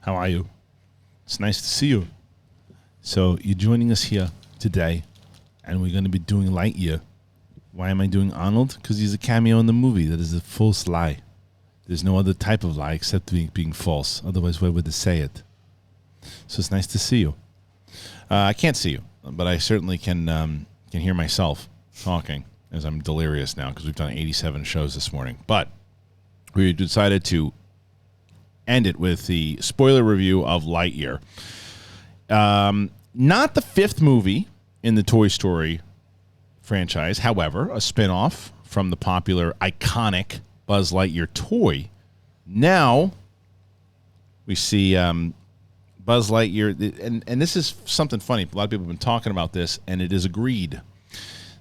How are you? It's nice to see you. So you're joining us here today, and we're going to be doing Lightyear. Why am I doing Arnold? Because he's a cameo in the movie. That is a false lie. There's no other type of lie except being false. Otherwise, why would they say it? So it's nice to see you. I can't see you, but I certainly can hear myself talking as I'm delirious now because we've done 87 shows this morning. But we decided to end it with the spoiler review of Lightyear. Not the fifth movie in the Toy Story franchise, however, a spinoff from the popular, iconic Buzz Lightyear toy. Now we see Buzz Lightyear, and this is something funny. A lot of people have been talking about this, and it is agreed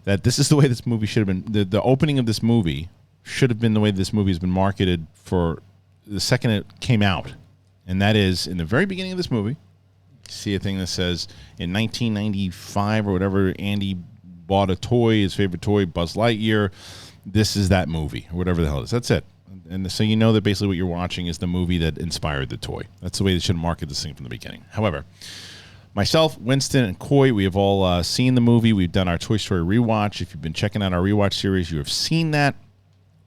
that this is the way this movie should have been. The opening of this movie should have been the way this movie has been marketed for the second it came out, and that is in the very beginning of this movie. You see a thing that says in 1995 or whatever, Andy bought a toy, his favorite toy, Buzz Lightyear. This is that movie, or whatever the hell it is. That's it. And so you know that basically what you're watching is the movie that inspired the toy. That's the way they should market this thing from the beginning. However, myself, Winston, and Coy, we have all seen the movie. We've done our Toy Story rewatch. If you've been checking out our rewatch series, you have seen that.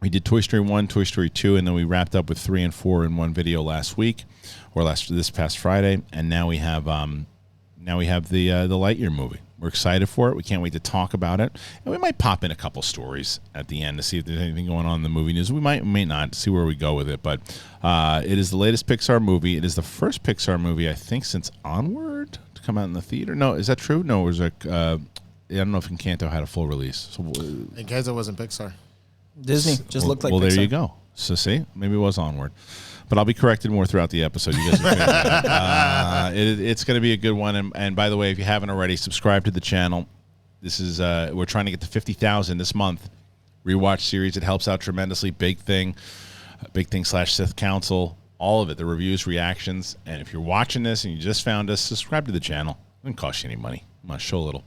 We did Toy Story 1, Toy Story 2, and then we wrapped up with 3 and 4 in one video last week, or this past Friday. And now we have the Lightyear movie. We're excited for it. We can't wait to talk about it. And we might pop in a couple stories at the end to see if there's anything going on in the movie news. We may not, see where we go with it. But it is the latest Pixar movie. It is the first Pixar movie, I think, since Onward to come out in the theater. No, is that true? No, it was I don't know if Encanto had a full release. So, Encanto wasn't Pixar. Disney just looked like Pixar. Well, there you Pixar. go. So see, maybe it was Onward. But I'll be corrected more throughout the episode. You guys it's going to be a good one. And by the way, if you haven't already, subscribe to the channel. This is we're trying to get to 50,000 this month. Rewatch series. It helps out tremendously. Big thing / Sith Council. All of it. The reviews, reactions. And if you're watching this and you just found us, subscribe to the channel. It doesn't cost you any money. I'm going to show a little.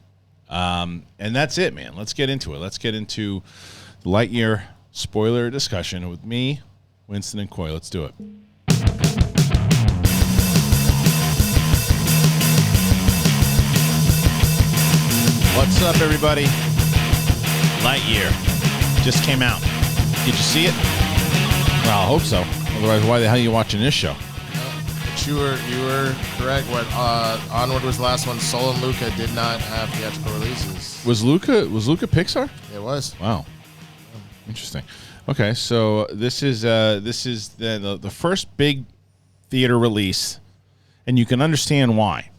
And that's it, man. Let's get into it. Let's get into the Lightyear spoiler discussion with me, Winston, and Coy. Let's do it. What's up, everybody? Lightyear just came out. Did you see it? Well, I hope so. Otherwise, why the hell are you watching this show? But you were correct. What Onward was the last one. Soul and Luca did not have theatrical releases. Was Luca Pixar? It was. Wow. Interesting. Okay, so this is the first big theater release, and you can understand why.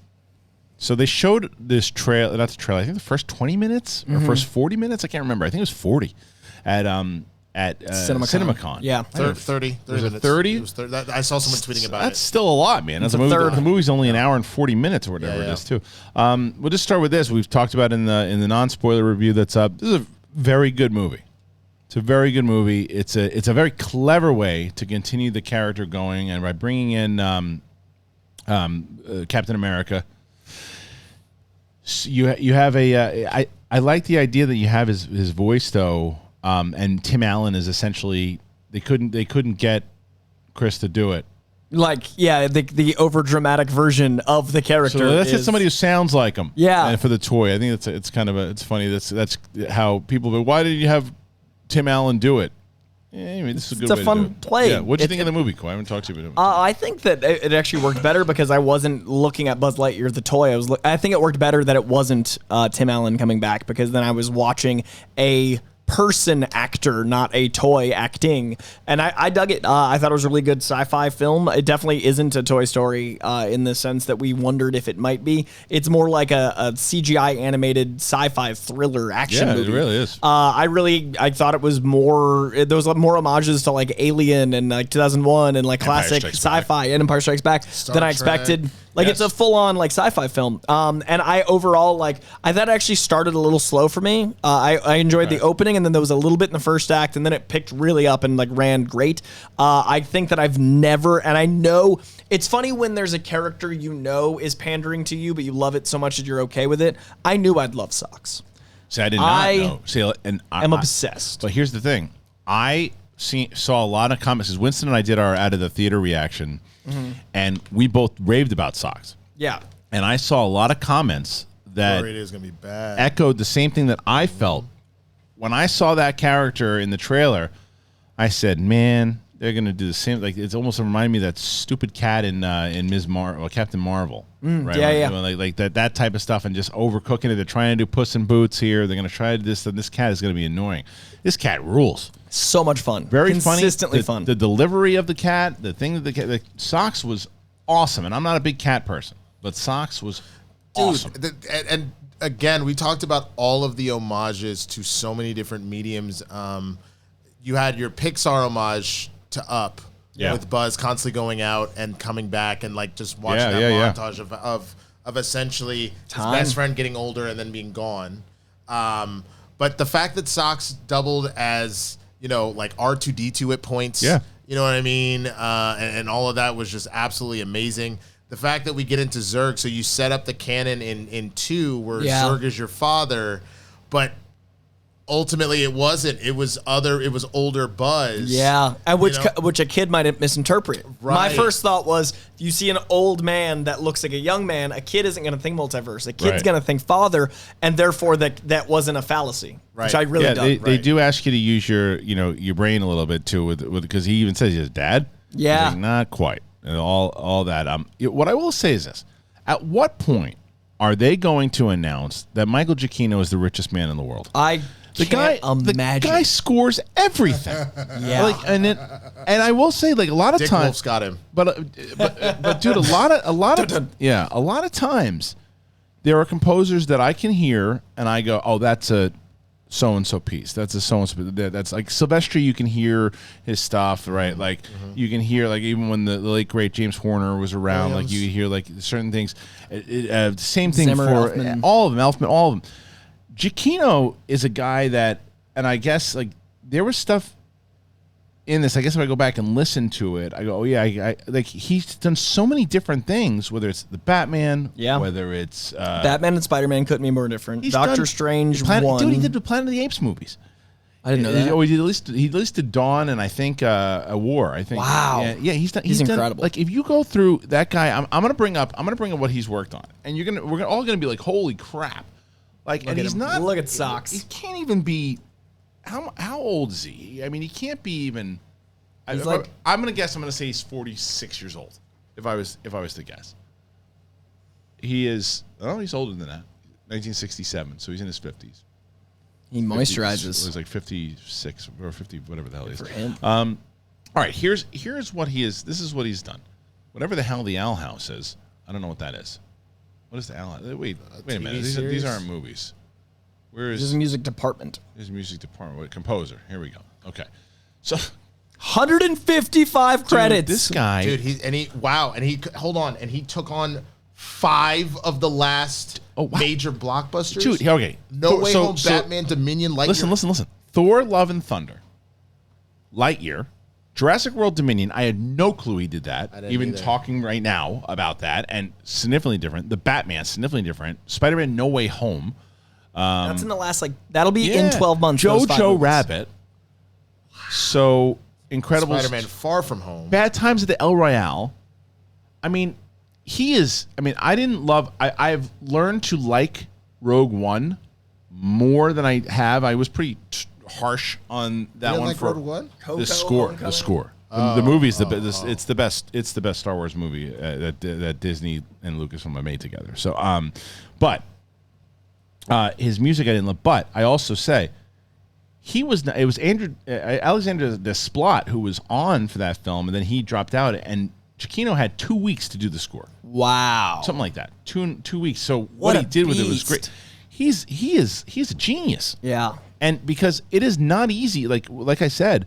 So they showed this trailer, not the trailer, I think the first 20 minutes or first 40 minutes, I can't remember. I think it was 40 at CinemaCon. Yeah. 30 Was it minutes. 30? It was 30. I saw someone tweeting about That's still a lot, man. That's the movie's only an hour and 40 minutes or whatever it is, too. We'll just start with this. We've talked about in the non-spoiler review that's up. This is a very good movie. It's a very good movie. It's a very clever way to continue the character going, and by bringing in Captain America, you have I like the idea that you have his voice though, and Tim Allen is essentially they couldn't get Chris to do it. Like, yeah, the over dramatic version of the character. So that's just somebody who sounds like him. Yeah, and for the toy, I think it's kind of it's funny. That's how people go. Why did you have Tim Allen do it? Yeah, I mean, this is a good way fun to do it. play. Yeah. What do you think of the movie, Coy? I haven't talked to you about it. I think that it actually worked better because I wasn't looking at Buzz Lightyear the toy. I think it worked better that it wasn't Tim Allen coming back, because then I was watching a person actor, not a toy acting, and I dug it. I thought it was a really good sci-fi film. It definitely isn't a Toy Story in the sense that we wondered if it might be. It's more like a CGI animated sci-fi thriller action movie. It really is. I thought it was more. There was more homages to like Alien and like 2001 and like classic sci-fi and Empire Strikes Back than I expected. Like, it's a full-on, like, sci-fi film. And I overall, like, I thought it actually started a little slow for me. I enjoyed the opening, and then there was a little bit in the first act, and then it picked really up and, like, ran great. I think that I've never, and I know, it's funny when there's a character you know is pandering to you, but you love it so much that you're okay with it. I knew I'd love socks. See, I did not know. See, and I'm obsessed. But here's the thing. I saw a lot of comments, because Winston and I did our Out of the Theater reaction, and we both raved about socks. Yeah. And I saw a lot of comments that is gonna be bad. echoed the same thing that I felt when I saw that character in the trailer. I said, "Man, they're gonna do the same." Like it's almost reminded me of that stupid cat in Captain Marvel, right? Yeah. Like that type of stuff, and just overcooking it. They're trying to do Puss in Boots here. They're gonna try to do this, and this cat is gonna be annoying. This cat rules. So much fun. Very consistently funny. fun. The delivery of the cat, the thing that the Socks was awesome, and I'm not a big cat person, but Socks was awesome. And again, we talked about all of the homages to so many different mediums. You had your Pixar homage to Up, with Buzz constantly going out and coming back, and like just watching that montage of essentially his best friend getting older and then being gone. But the fact that Socks doubled as, you know, like R2-D2 at points, you know what I mean, and all of that was just absolutely amazing. The fact that we get into Zurg, so you set up the canon in 2 where Zurg is your father, but ultimately it wasn't. It was older Buzz. Yeah, and which a kid might misinterpret. Right. My first thought was, you see an old man that looks like a young man, a kid isn't going to think multiverse. A kid's going to think father, and therefore that wasn't a fallacy. Right. Which I really don't. They do ask you to use your brain a little bit too, with because he even says his dad. Yeah, like, not quite. And all that. What I will say is this: at what point are they going to announce that Michael Giacchino is the richest man in the world? The guy scores everything. And I will say, like, a lot of Dick times, Wolf's got him. But dude, a lot of times, there are composers that I can hear and I go, oh, that's a so and so piece. That's a so and so. That's like Silvestri. You can hear his stuff, right? Like you can hear, like, even when the late great James Horner was around, like you hear like certain things. Same thing Zimmer, for Elfman. all of them. Elfman, all of them. Giacchino is a guy that, and I guess like there was stuff in this. I guess if I go back and listen to it, I go, oh yeah, I like he's done so many different things. Whether it's the Batman, whether it's Batman and Spider-Man couldn't be more different. Doctor Strange, dude, he did the Planet of the Apes movies. I didn't know that. Oh, he at least did Dawn, and I think a War. I think. Wow. Yeah, he's done. He's done, incredible. like if you go through that guy, I'm gonna bring up what he's worked on, and we're all gonna be like, holy crap. Like, and he's not. Look at Socks. He can't even be. How old is he? I mean, he can't be even. I'm gonna guess. I'm gonna say he's 46 years old. If I was to guess, he is. Oh, he's older than that. 1967. So he's in his 50s. He moisturizes. It was like 56 or 50, whatever the hell he is. For him. All right. Here's what he is. This is what he's done. Whatever the hell the Owl House is. I don't know what that is. What is the Owl House? Wait a minute. These aren't movies. Where is his music department? His music department. What, composer. Here we go. Okay. So 155 credits. This guy, dude. Hold on, and he took on 5 of the last major blockbusters. Dude, okay. No Way Home, Batman, Dominion, Lightyear. Listen. Thor: Love and Thunder, Lightyear, Jurassic World Dominion. I had no clue he did that. Even talking right now about that, and significantly different. The Batman, significantly different. Spider-Man: No Way Home. That's in the last that'll be in 12 months. Jojo Rabbit. So incredible. Spider-Man: Far From Home. Bad Times at the El Royale. I mean, he is. I mean, I've learned to like Rogue One more than I have. I was pretty harsh on that one for Rogue One? The score. The movie's it's the best. It's the best Star Wars movie that Disney and Lucasfilm have made together. So, but his music I didn't love. But I also say it was Alexander Desplat who was on for that film, and then he dropped out, and Giacchino had 2 weeks to do the score. Wow, something like that. 2 weeks. So what he did with it was great. He's a genius. Yeah. And because it is not easy, like I said,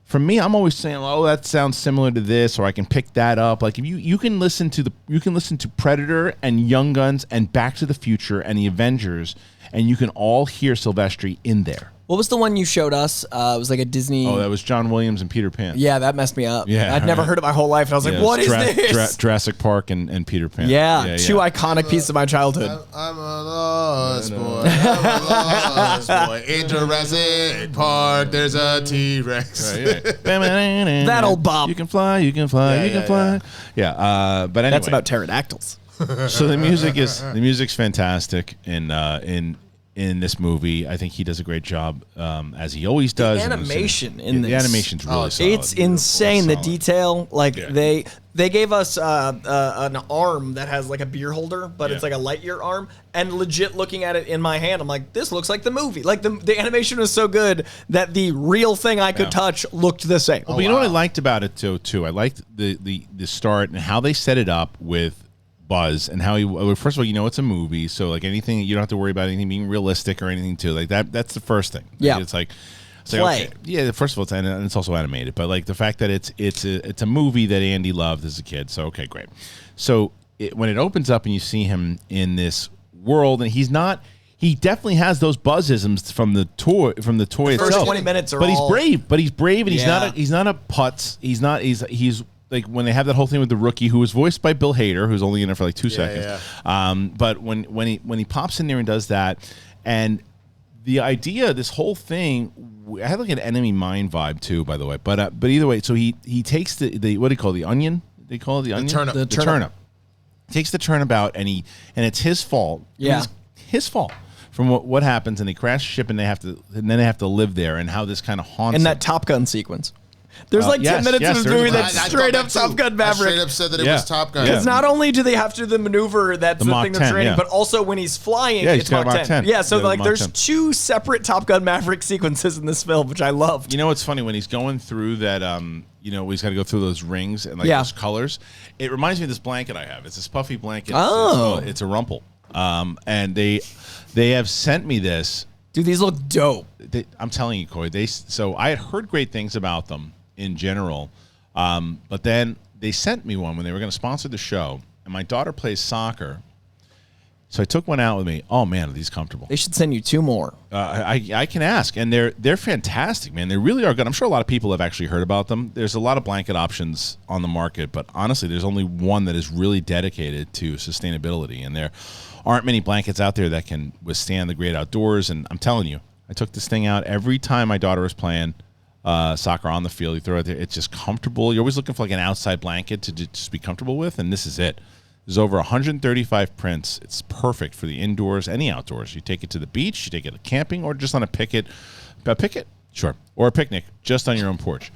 for me, I'm always saying, "Oh, that sounds similar to this," or I can pick that up. Like if you can listen to Predator and Young Guns and Back to the Future and the Avengers, and you can all hear Silvestri in there. What was the one you showed us? It was like a Disney. Oh, that was John Williams and Peter Pan. Yeah, that messed me up. Yeah, I'd never heard it my whole life, and I was like, "What is this?" Jurassic Park and Peter Pan. Yeah, two iconic pieces of my childhood. I'm a lost boy. I'm a lost boy. In Jurassic Park, there's a T-Rex. That old bop. You can fly. You can fly. You can fly. Yeah. But anyway, That's about pterodactyls. So the music's fantastic in this movie. I think he does a great job, as he always does. The animation in this. The animation's really solid. It's insane. The detail, like they gave us an arm that has like a beer holder, but it's like a Lightyear arm. And legit looking at it in my hand, I'm like, this looks like the movie. Like the animation was so good that the real thing I could touch looked the same. But you know what I liked about it too? I liked the start and how they set it up with Buzz and how he, first of all, you know, it's a movie, so like anything, you don't have to worry about anything being realistic or anything too. Like that's the first thing. Yeah, it's like okay, yeah. First of all, it's also animated, but like the fact that it's a movie that Andy loved as a kid. So okay, great. So when it opens up and you see him in this world, and he definitely has those Buzzisms from the toy itself. First 20 minutes are but he's brave, and he's not a putz. He's like when they have that whole thing with the rookie, who was voiced by Bill Hader, who's only in it for like 2 seconds. Yeah. But when he pops in there and does that, and the idea, this whole thing, I had like an Enemy Mine vibe too, by the way. But either way, so he takes the what do you call the onion? They call it the onion. Turnip. The turnip. Takes the turnabout, and it's his fault. Yeah, it's his fault from what happens, and they crash the ship, and then they have to live there, and how this kind of haunts. And them. that Top Gun sequence. There's like 10 minutes of this movie that's straight up Top Gun Maverick. I straight up said that it was Top Gun. Because not only do they have to do the maneuver that's the thing that's raining, but also when he's flying, it's Mach 10. Yeah, so like there's 2 separate Top Gun Maverick sequences in this film, which I loved. You know what's funny? When he's going through that, he's got to go through those rings and like those colors. It reminds me of this blanket I have. It's this puffy blanket. Oh. It's a RUMPL. And they have sent me this. Dude, these look dope. I'm telling you, Coy. So I had heard great things about them in general, but then they sent me one when they were going to sponsor the show, and my daughter plays soccer, so I took one out with me. Oh man, are these comfortable? They should send you 2 more. I can ask, and they're fantastic, man. They really are good. I'm sure a lot of people have actually heard about them. There's a lot of blanket options on the market, but honestly, there's only one that is really dedicated to sustainability, and there aren't many blankets out there that can withstand the great outdoors. And I'm telling you, I took this thing out every time my daughter was playing soccer on the field. You throw it there, it's just comfortable. You're always looking for like an outside blanket to just be comfortable with, and this is it. There's over 135 prints. It's perfect for the indoors and the outdoors. You take it to the beach, you take it to camping, or just on a picnic, sure, or a picnic just on your own porch.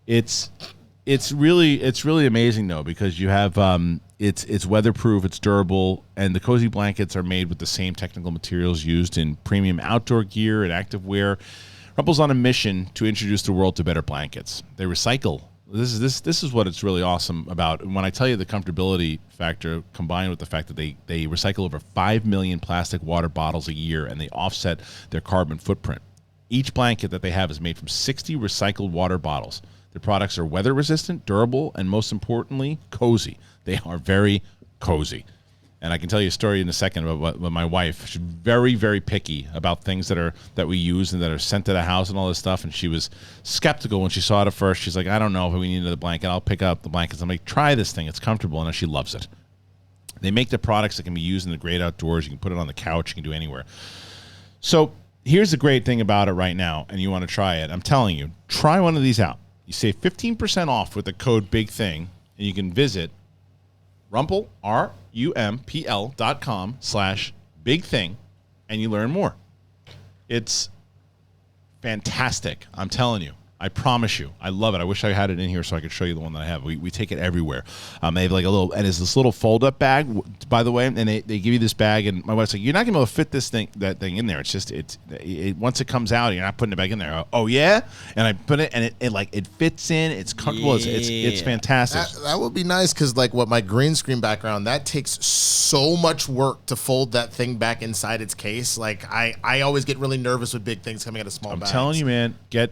It's really amazing though, because you have it's weatherproof, it's durable, and the cozy blankets are made with the same technical materials used in premium outdoor gear and activewear. RUMPL's on a mission to introduce the world to better blankets. They recycle. This is what it's really awesome about. And when I tell you the comfortability factor, combined with the fact that they recycle over 5 million plastic water bottles a year, and they offset their carbon footprint. Each blanket that they have is made from 60 recycled water bottles. Their products are weather resistant, durable, and most importantly, cozy. They are very cozy. And I can tell you a story in a second about my wife. She's very, very picky about things that we use and that are sent to the house and all this stuff. And she was skeptical when she saw it at first. She's like, I don't know if we need another blanket. I'll pick up the blankets. I'm like, try this thing. It's comfortable. And she loves it. They make the products that can be used in the great outdoors. You can put it on the couch. You can do it anywhere. So here's the great thing about it right now, and you want to try it. I'm telling you, try one of these out. You save 15% off with the code BIGTHING, and you can visit RUMPL, RUMPL.com/BIGTHING, and you learn more. It's fantastic. I'm telling you. I promise you. I love it. I wish I had it in here so I could show you the one that I have. We take it everywhere. They have like a little, and it's this little fold-up bag, by the way, and they give you this bag, and my wife's like, you're not going to be able to fit that thing in there. It's just, once it comes out, you're not putting it back in there. Oh, yeah? And I put it, and it fits in. It's comfortable. Yeah. It's fantastic. That would be nice, because like what my green screen background, that takes so much work to fold that thing back inside its case. Like I always get really nervous with big things coming out of small bags. I'm telling you, man, get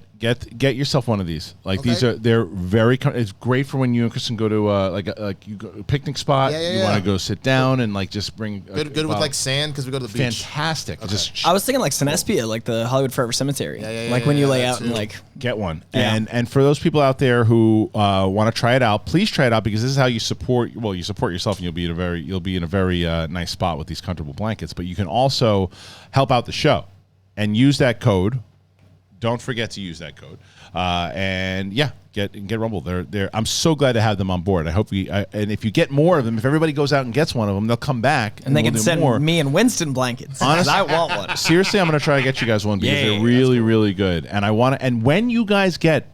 get yourself one of these. Like they're very. It's great for when you and Kristian go to you go a picnic spot. You want to go sit down and like just bring good with like sand because we go to the beach. Fantastic. I was thinking like Cinespia, like the Hollywood Forever Cemetery. Like when you lay out and like get one. And for those people out there who want to try it out, please try it out because this is how you support. Well, you support yourself, and you'll be in a very nice spot with these comfortable blankets. But you can also help out the show and use that code. Don't forget to use that code, and get Rumble. They're. I'm so glad to have them on board. I hope and if you get more of them, if everybody goes out and gets one of them, they'll come back and they can send me and Winston blankets. Honestly, I want one. Seriously, I'm going to try to get you guys one because they're really, really good. And I want to. And when you guys get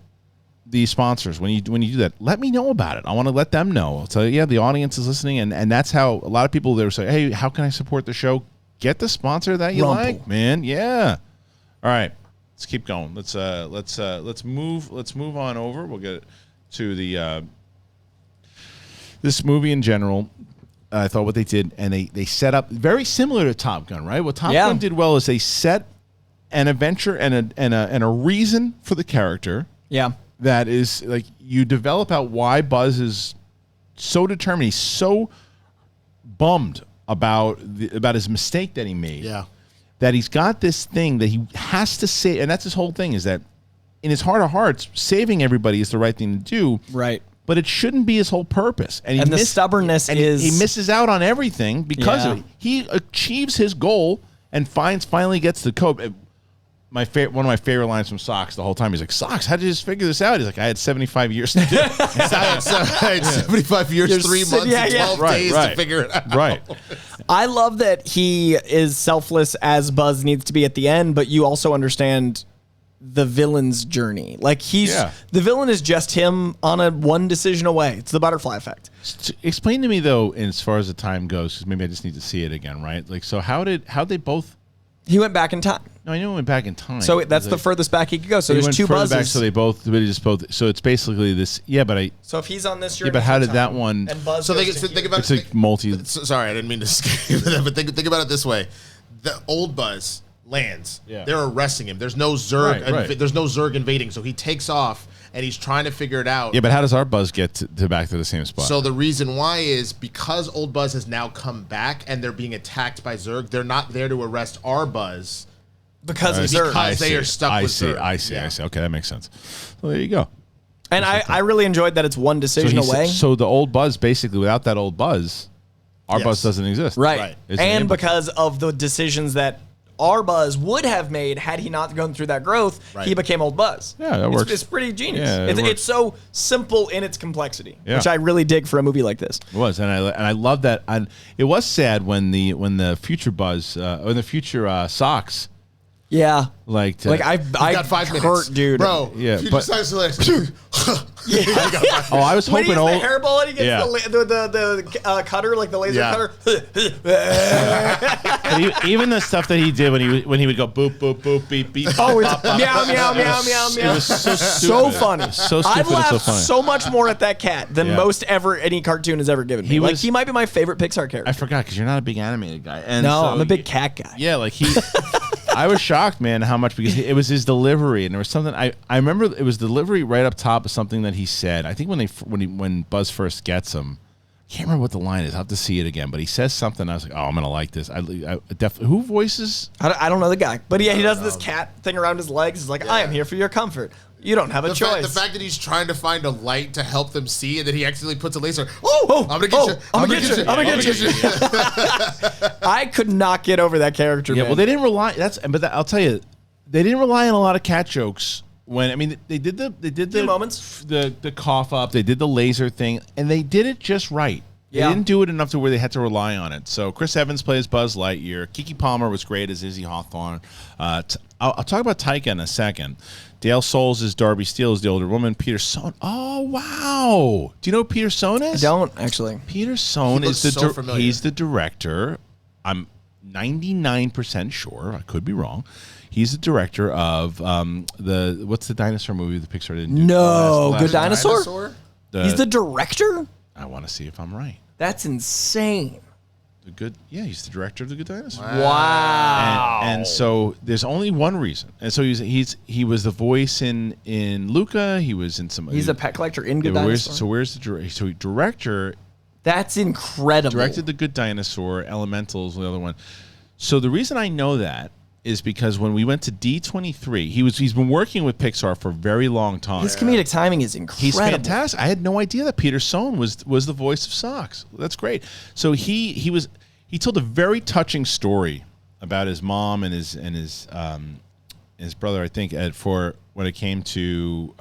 the sponsors, when you do that, let me know about it. I want to let them know. So the audience is listening, and that's how a lot of people they say, hey, how can I support the show? Get the sponsor that you like, man. Yeah. All right. Let's keep going. Let's move on over. We'll get to the this movie in general. I thought what they did, and they set up very similar to Top Gun, right? What Top Gun did well is they set an adventure and a reason for the character. Yeah, that is like you develop out why Buzz is so determined. He's so bummed about his mistake that he made. Yeah. That he's got this thing that he has to say, and that's his whole thing, is that in his heart of hearts, saving everybody is the right thing to do. Right. But it shouldn't be his whole purpose. And the stubbornness is... He misses out on everything because of it. He achieves his goal and finally gets the code. One of my favorite lines from Socks the whole time. He's like, Socks, how did you just figure this out? He's like, I had 75 years to do it. I had 75 years, 3 months, and 12 days to figure it out. Right. I love that he is selfless as Buzz needs to be at the end, but you also understand the villain's journey. Like the villain is just him on a one decision away. It's the butterfly effect. Explain to me though, as far as the time goes, because maybe I just need to see it again, right? Like, so how they both... He went back in time. No, I knew he went back in time. So that's the furthest back he could go. So there's 2 buzzes. Back, so they both. So it's basically this. Yeah, but So if he's on this journey. Yeah, but how did that one? And Buzz so think about it's like multi. Sorry, I didn't mean to skip that, but think about it this way: the old Buzz lands. Yeah. They're arresting him. There's no Zurg. Right. There's no Zurg invading. So he takes off and he's trying to figure it out. Yeah, but how does our Buzz get to back to the same spot? So the reason why is because old Buzz has now come back and they're being attacked by Zurg. They're not there to arrest our Buzz. Because of Zurg. Because they are stuck with Zurg. I see. Okay, that makes sense. Well, there you go. And I really enjoyed that it's one decision away. So the old Buzz, basically, without that old Buzz, our Buzz doesn't exist. Right. And because of the decisions that our Buzz would have made had he not gone through that growth, he became old Buzz. Yeah, that works. It's pretty genius. Yeah, it's so simple in its complexity, which I really dig for a movie like this. It was, and I love that. And it was sad when the future Buzz or the future Socks. Yeah, I got 5 minutes, hurt, dude. Bro, yeah, but I was hoping when he the hairball and he gets the cutter, like the laser cutter. Even the stuff that he did when he would go boop boop boop beep beep. Oh, it's meow meow meow meow meow. It was so funny. So stupid. I've laughed so funny. so much more at that cat than most any cartoon has ever given me. He might be my favorite Pixar character. I forgot because you're not a big animated guy. And no, I'm a big cat guy. Yeah, like he. I was shocked, man, how much, because it was his delivery, and there was something I remember. It was delivery right up top of something that he said. I think when Buzz first gets him, I can't remember what the line is. I'll have to see it again, but he says something. I was like, oh, I'm gonna like this. I definitely. Who voices? I don't know the guy, but he does this cat thing around his legs. He's like, I am here for your comfort. You don't have a choice. The fact that he's trying to find a light to help them see, and that he accidentally puts a laser. I'm gonna get you. I'm gonna get you. I could not get over that character. Yeah, man. well, they didn't rely. I'll tell you, they didn't rely on a lot of cat jokes. They did the moments, the cough up. They did the laser thing, and they did it just right. They didn't do it enough to where they had to rely on it. So Chris Evans plays Buzz Lightyear. Keke Palmer was great as Izzy Hawthorne. I'll talk about Taika in a second. Dale Souls is Darby Steele is the older woman. Peter Sohn. Oh wow! Do you know who Peter Sohn is? I don't actually. Peter Sohn is he's the director. I'm 99% sure. I could be wrong. He's the director of what's the dinosaur movie the Pixar didn't do? No, Good Dinosaur. He's the director. I want to see if I'm right. That's insane. He's the director of The Good Dinosaur. Wow. And so there's only one reason. And so he was the voice in Luca. He was in some. He's a pet collector in Good Dinosaur. So where's the director? So director. That's incredible. Directed The Good Dinosaur. Elementals, the other one. So the reason I know that is because when we went to D23, he's been working with Pixar for a very long time. His comedic timing is incredible. He's fantastic. I had no idea that Peter Sohn was the voice of Socks. That's great. So he told a very touching story about his mom and his brother, I think, for when it came to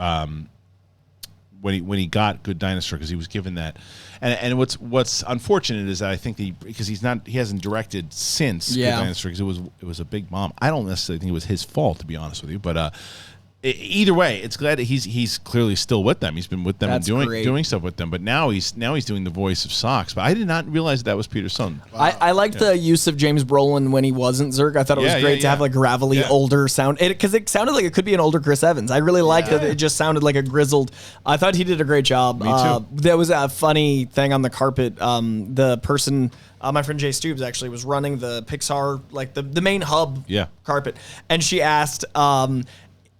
when he got Good Dinosaur, because he was given that. And what's unfortunate is that I think because he hasn't directed since Good Dinosaur, because it was a big bomb. I don't necessarily think it was his fault, to be honest with you, but either way, it's glad that he's clearly still with them. He's been with them and doing stuff with them. But now he's doing the voice of Socks. But I did not realize that was Peter Sohn. Wow. I liked the use of James Brolin when he wasn't Zurg. I thought it was great to have like gravelly, older sound, because it sounded like it could be an older Chris Evans. I really liked that it just sounded like a grizzled. I thought he did a great job. Me too. There was a funny thing on the carpet. The person. My friend Jay Stubes actually was running the Pixar, like the main hub carpet, and she asked.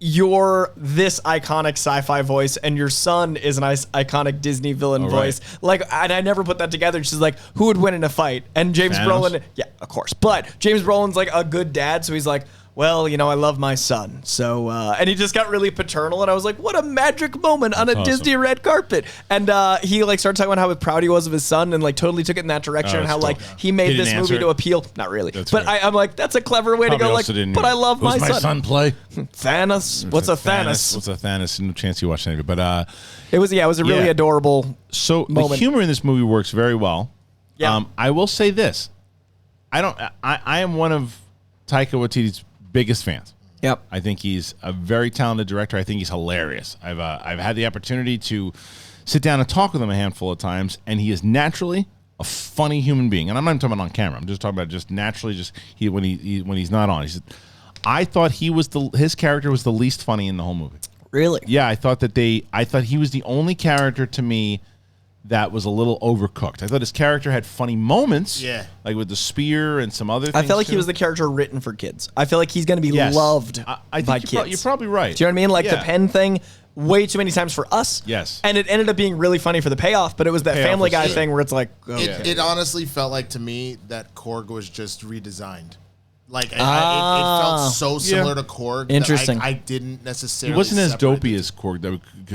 You're this iconic sci-fi voice, and your son is an iconic Disney villain voice. Like, and I never put that together. She's like, who would win in a fight? And James Brolin, of course. But James Brolin's like a good dad, so he's like, well, I love my son. So, and he just got really paternal, and I was like, what a magic moment on a Disney red carpet. And he like started talking about how proud he was of his son, and like totally took it in that direction, and how like he made this movie to appeal. Not really, but I'm like, that's a clever way to go. Like, but I love my son. Who's my son play? Thanos. What's a Thanos? What's a Thanos? No chance you watched any of it, but it was a really adorable. So moment. The humor in this movie works very well. Yeah. I will say this: I am one of Taika Waititi's biggest fans. Yep. I think he's a very talented director. I think he's hilarious. I've had the opportunity to sit down and talk with him a handful of times, and he is naturally a funny human being. And I'm not even talking about on camera. I'm just talking about just naturally, when he's not on. I thought his character was the least funny in the whole movie. Really? Yeah, I thought he was the only character to me that was a little overcooked. I thought his character had funny moments, like with the spear and some other things. I felt like he was the character written for kids. I feel like he's going to be loved by kids. You're probably right. Do you know what I mean? Like the pen thing, way too many times for us. Yes. And it ended up being really funny for the payoff, but it was that Family Guy thing where it's like... Okay. It honestly felt like to me that Korg was just redesigned. Like it felt so similar to Korg. Interesting. That I didn't necessarily. He wasn't as dopey as Korg. He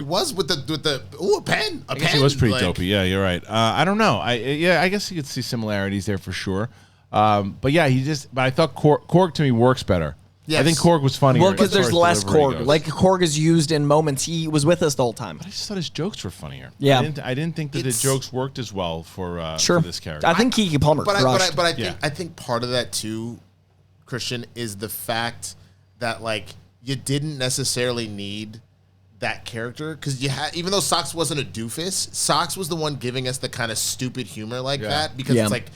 was with the a pen. I guess he was pretty dopey. Yeah, you're right. I don't know. I guess you could see similarities there for sure. But yeah, but I thought Korg to me works better. Yes. I think Korg was funnier. Well, because there's less Korg. Like Korg is used in moments. He was with us the whole time. But I just thought his jokes were funnier. Yeah, I didn't think that the jokes worked as well for this character. I think Keke Palmer crushed. But I think part of that too, Kristian, is the fact that like you didn't necessarily need that character because even though Socks wasn't a doofus, Socks was the one giving us the kind of stupid humor like that because it's like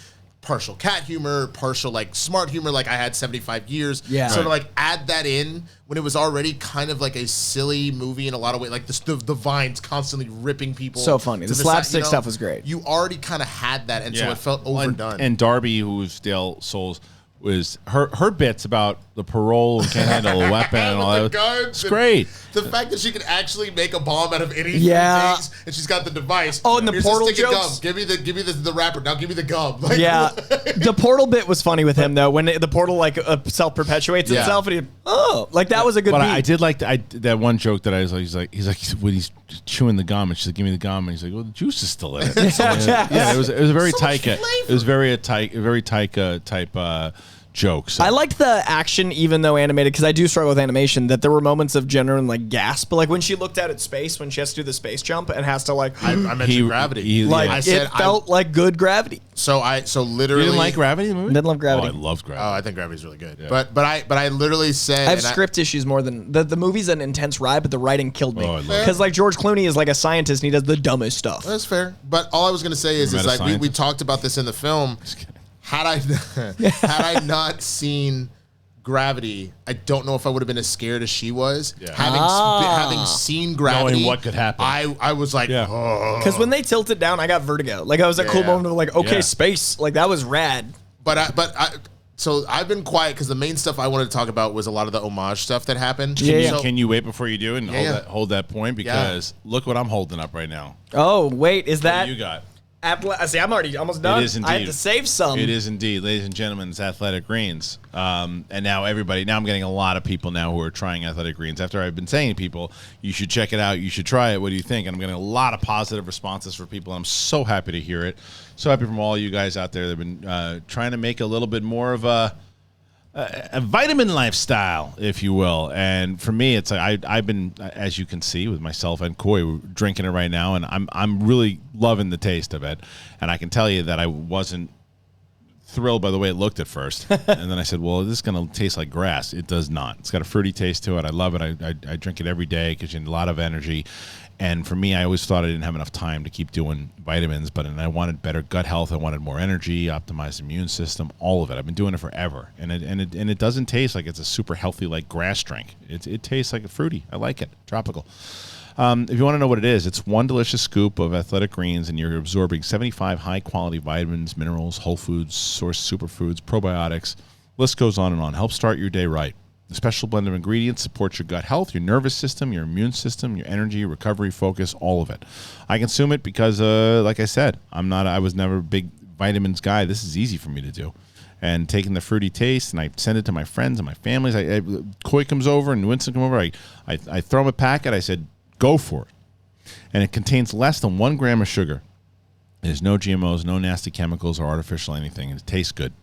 partial cat humor, partial like smart humor, like I had 75 years. Yeah. So to like add that in when it was already kind of like a silly movie in a lot of ways, like the vines constantly ripping people. So funny. The slapstick stuff was great. You already kind of had that, and so it felt overdone. And Darby, who was Dale Souls, was her bits about the parole and can't handle a weapon and all that. It's great. The fact that she could actually make a bomb out of anything, and she's got the device. Oh, and the portal jokes. Gum. Give me the wrapper. Now give me the gum. Like, the portal bit was funny with him though. When the portal like self perpetuates itself, and like that was a good. But beat. I did like that one joke that I was like, he's like when he's chewing the gum, and she's like, give me the gum, and he's like, well, the juice is still in it. It was a very Taika. It was very Taika type. Jokes. I liked the action, even though animated, because I do struggle with animation, that there were moments of genuine like gasp. Like when she looked out at space, when she has to do the space jump and has to like. I mentioned gravity. It felt like good Gravity. So literally. You didn't like Gravity in the movie? Didn't love Gravity. Oh, I loved Gravity. Oh, I think Gravity's really good. Yeah. But I literally said. I have script issues more than the movie's an intense ride, but the writing killed me. Because like George Clooney is like a scientist and he does the dumbest stuff. That's fair. But all I was gonna say is like we talked about this in the film. Had I not seen Gravity, I don't know if I would have been as scared as she was. Yeah. Having seen Gravity, knowing what could happen. I was like, because when they tilted down, I got vertigo. Like I was a cool moment of like, okay, space. Like that was rad. So I've been quiet because the main stuff I wanted to talk about was a lot of the homage stuff that happened. Can you wait before you do and hold that point? Because look what I'm holding up right now. Oh, wait, is that what you got? See, I'm already almost done. It is indeed. I have to save some. It is indeed, ladies and gentlemen. It's Athletic Greens, and now I'm getting a lot of people now who are trying Athletic Greens. After I've been saying to people, you should check it out, you should try it. What do you think? And I'm getting a lot of positive responses for people. And I'm so happy to hear it. So happy from all you guys out there that have been trying to make a little bit more of a vitamin lifestyle, if you will. And for me, it's like I've been, as you can see, with myself and Koi, we're drinking it right now, and I'm really loving the taste of it. And I can tell you that I wasn't thrilled by the way it looked at first. And then I said, well, this is going to taste like grass. It does not. It's got a fruity taste to it. I love it. I drink it every day because you need a lot of energy. And for me, I always thought I didn't have enough time to keep doing vitamins, and I wanted better gut health. I wanted more energy, optimized immune system, all of it. I've been doing it forever, and it doesn't taste like it's a super healthy like grass drink. It tastes like a fruity. I like it, tropical. If you want to know what it is, it's one delicious scoop of Athletic Greens, and you're absorbing 75 high-quality vitamins, minerals, whole foods, source superfoods, probiotics. List goes on and on. Help start your day right. The special blend of ingredients supports your gut health, your nervous system, your immune system, your energy, recovery, focus, all of it. I consume it because, like I said, I was never a big vitamins guy. This is easy for me to do. And taking the fruity taste, and I send it to my friends and my families. Koi comes over and Winston come over. I throw him a packet. I said, go for it. And it contains less than 1 gram of sugar. There's no GMOs, no nasty chemicals or artificial anything. And it tastes good.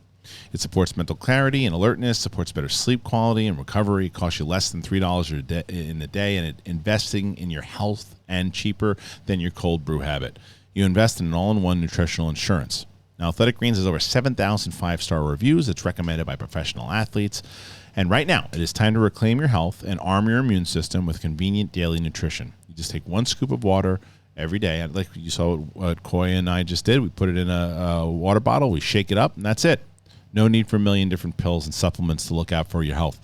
It supports mental clarity and alertness, supports better sleep quality and recovery. It costs you less than $3 in a day, and it's investing in your health and cheaper than your cold brew habit. You invest in an all-in-one nutritional insurance. Now, Athletic Greens has over 7,000 5-star reviews. It's recommended by professional athletes. And right now, it is time to reclaim your health and arm your immune system with convenient daily nutrition. You just take 1 scoop of water every day. Like you saw what Koi and I just did. We put it in a water bottle. We shake it up, and that's it. No need for a million different pills and supplements to look out for your health.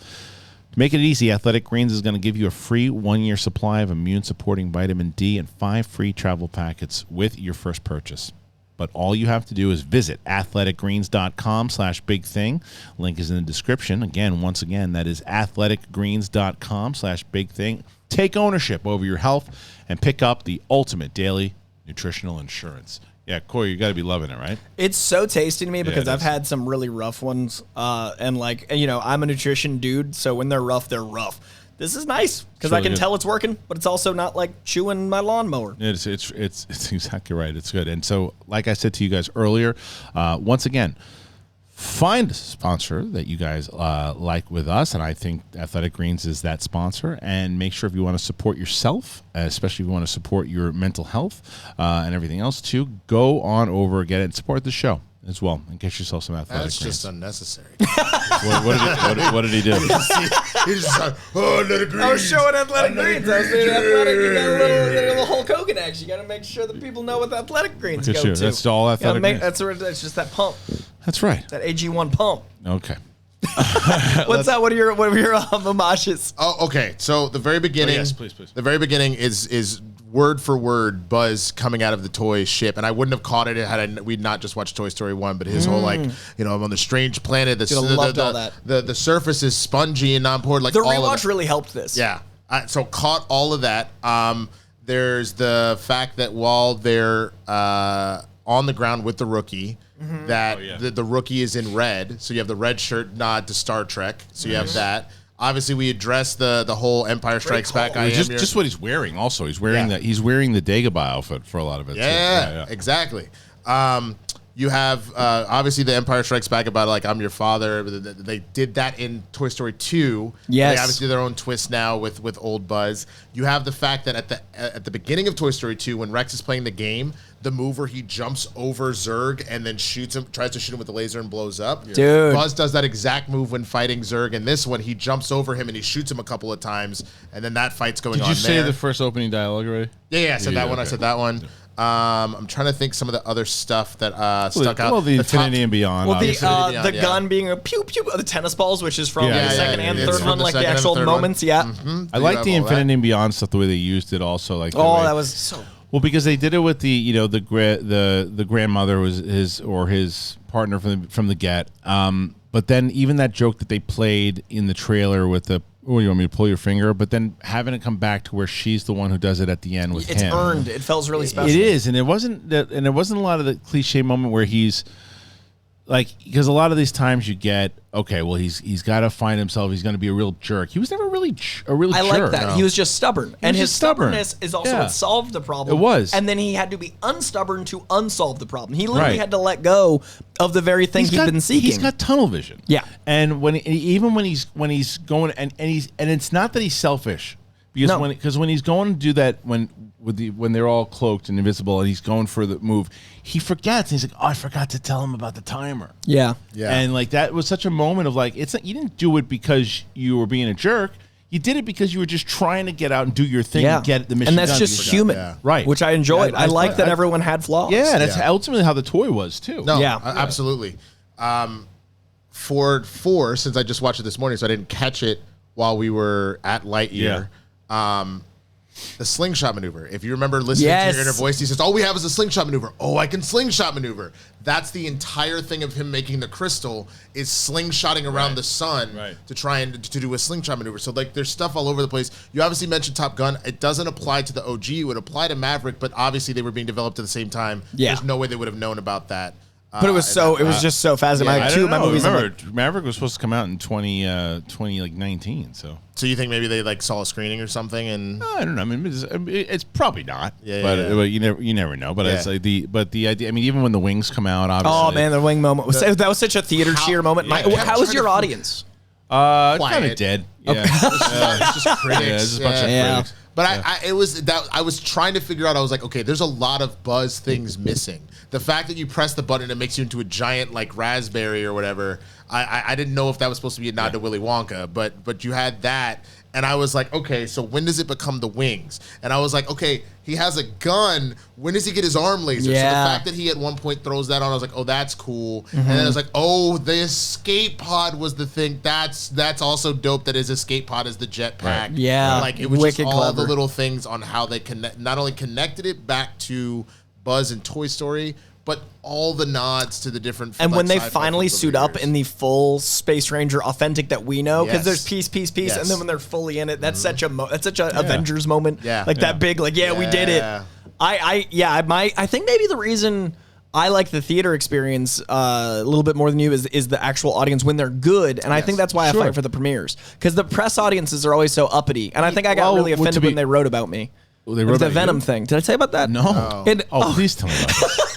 To make it easy, Athletic Greens is going to give you a free 1-year supply of immune-supporting vitamin D and 5 free travel packets with your first purchase. But all you have to do is visit athleticgreens.com/bigthing. Link is in the description. Once again, that is athleticgreens.com/bigthing. Take ownership over your health and pick up the ultimate daily nutritional insurance. Yeah, Koi, you got to be loving it, right? It's so tasty to me because I've had some really rough ones. And I'm a nutrition dude, so when they're rough, they're rough. This is nice because I can tell it's working, but it's also not like chewing my lawnmower. It's exactly right. It's good. And so, like I said to you guys earlier, once again, find a sponsor that you guys like with us, and I think Athletic Greens is that sponsor. And make sure if you want to support yourself, especially if you want to support your mental health and everything else too, go on over, get it, and support the show as well, and get yourself some Athletic Greens. That's just unnecessary. What did he do? He just like, Athletic Greens. I was showing Athletic Greens. I was saying Athletic. You got a little Hulk Hogan action. You got to make sure that people know what the Athletic Greens go to. That's all Athletic Greens. That's just that pump. That's right. That AG1 pump. Okay. What's that? What are your homages? Oh, okay. So the very beginning. Yes, please. The very beginning is word for word Buzz coming out of the toy ship, and I wouldn't have caught it had we'd not just watched Toy Story 1. But his whole I'm on the strange planet. The surface is spongy and non-porous. Like the rewatch really helped this. Yeah. So caught all of that. There's the fact that while they're on the ground with the rookie. That the rookie is in red, so you have the red shirt nod to Star Trek. So you have that. Obviously, we addressed the whole Empire Strikes Back. Just what he's wearing. Also, he's wearing he's wearing the Dagobah outfit for a lot of it. Yeah, exactly. You have obviously the Empire Strikes Back about I'm your father. They did that in Toy Story 2. Yes. They obviously do their own twist now with old Buzz. You have the fact that at the beginning of Toy Story 2, when Rex is playing the game, the move where he jumps over Zurg and then tries to shoot him with the laser and blows up. Dude. Buzz does that exact move when fighting Zurg. And this one, he jumps over him and he shoots him a couple of times. And then that fight's going on there. Did you say the first opening dialogue already? Yeah, I said that one. I said that one. I'm trying to think some of the other stuff that stuck out. Well, the Infinity and Beyond. Well, Beyond, the gun being a pew pew, the tennis balls, which is from Yeah, the second and third one, like the second and actual third moments. one. Yeah. Mm-hmm. I like the Infinity and Beyond stuff, the way they used it also. Like, Oh, that was so. Well, because they did it with the grandmother was his partner from the get. But then even that joke that they played in the trailer with the you want me to pull your finger, but then having it come back to where she's the one who does it at the end with him. It's earned. It feels really special. It is, and it wasn't a lot of the cliche moment where he's like, because a lot of these times you get, okay, well he's got to find himself. He's going to be a real jerk. He was never really a real jerk. I like that. No. He was just stubborn, and his stubbornness is also what solved the problem. It was, and then he had to be unstubborn to unsolve the problem. He literally had to let go of the very thing he'd been seeking. He's got tunnel vision. Yeah, and when he's going and it's not that he's selfish, because when he's going to do that when they're all cloaked and invisible and he's going for the move, he forgets. And he's like, oh, I forgot to tell him about the timer. Yeah. And like that was such a moment of like, you didn't do it because you were being a jerk. You did it because you were just trying to get out and do your thing and get the mission done. And that's just human, right? Which I enjoyed. I like that everyone had flaws. Yeah, and that's ultimately how the toy was too. No, absolutely. For 4, since I just watched it this morning, so I didn't catch it while we were at Lightyear. The slingshot maneuver. If you remember listening to your inner voice, he says, all we have is a slingshot maneuver. Oh, I can slingshot maneuver. That's the entire thing of him making the crystal, is slingshotting around the sun to try and to do a slingshot maneuver. So like there's stuff all over the place. You obviously mentioned Top Gun. It doesn't apply to the OG. It would apply to Maverick, but obviously they were being developed at the same time. Yeah. There's no way they would have known about that. But it was just so fascinating. I don't know. Remember, Maverick was supposed to come out in 2019. So you think maybe they like saw a screening or something? And I don't know. I mean, it's probably not. But you never know. But it's like the idea. I mean, even when the wings come out, obviously. Oh man, the wing moment that was such a theater cheer moment. How was your audience? Kind of dead. Yeah, it's just critics. Yeah, it's just a bunch of critics. But I was trying to figure out. I was like, okay, there's a lot of Buzz things missing. The fact that you press the button and it makes you into a giant like raspberry or whatever. I didn't know if that was supposed to be a nod to Willy Wonka, but you had that, and I was like, okay, so when does it become the wings? And I was like, okay, he has a gun. When does he get his arm laser? Yeah. So the fact that he at one point throws that on, I was like, oh, that's cool. And then I was like, oh, the escape pod was the thing. That's also dope. That his escape pod is the jetpack. Right. Yeah, like it was wicked just all clever. the little things on how they not only connected it back to Buzz and Toy Story, but all the nods to the different. And when they finally suit up in the full Space Ranger authentic that we know, because there's peace, and then when they're fully in it, that's such a Avengers moment. Yeah, like that big, like we did it. I think maybe the reason I like the theater experience a little bit more than you is the actual audience when they're good, and I think that's why I fight for the premieres, because the press audiences are always so uppity, and I think I got really offended when they wrote about me. They wrote the Venom thing. Did I tell you about that? No. Please tell me about that.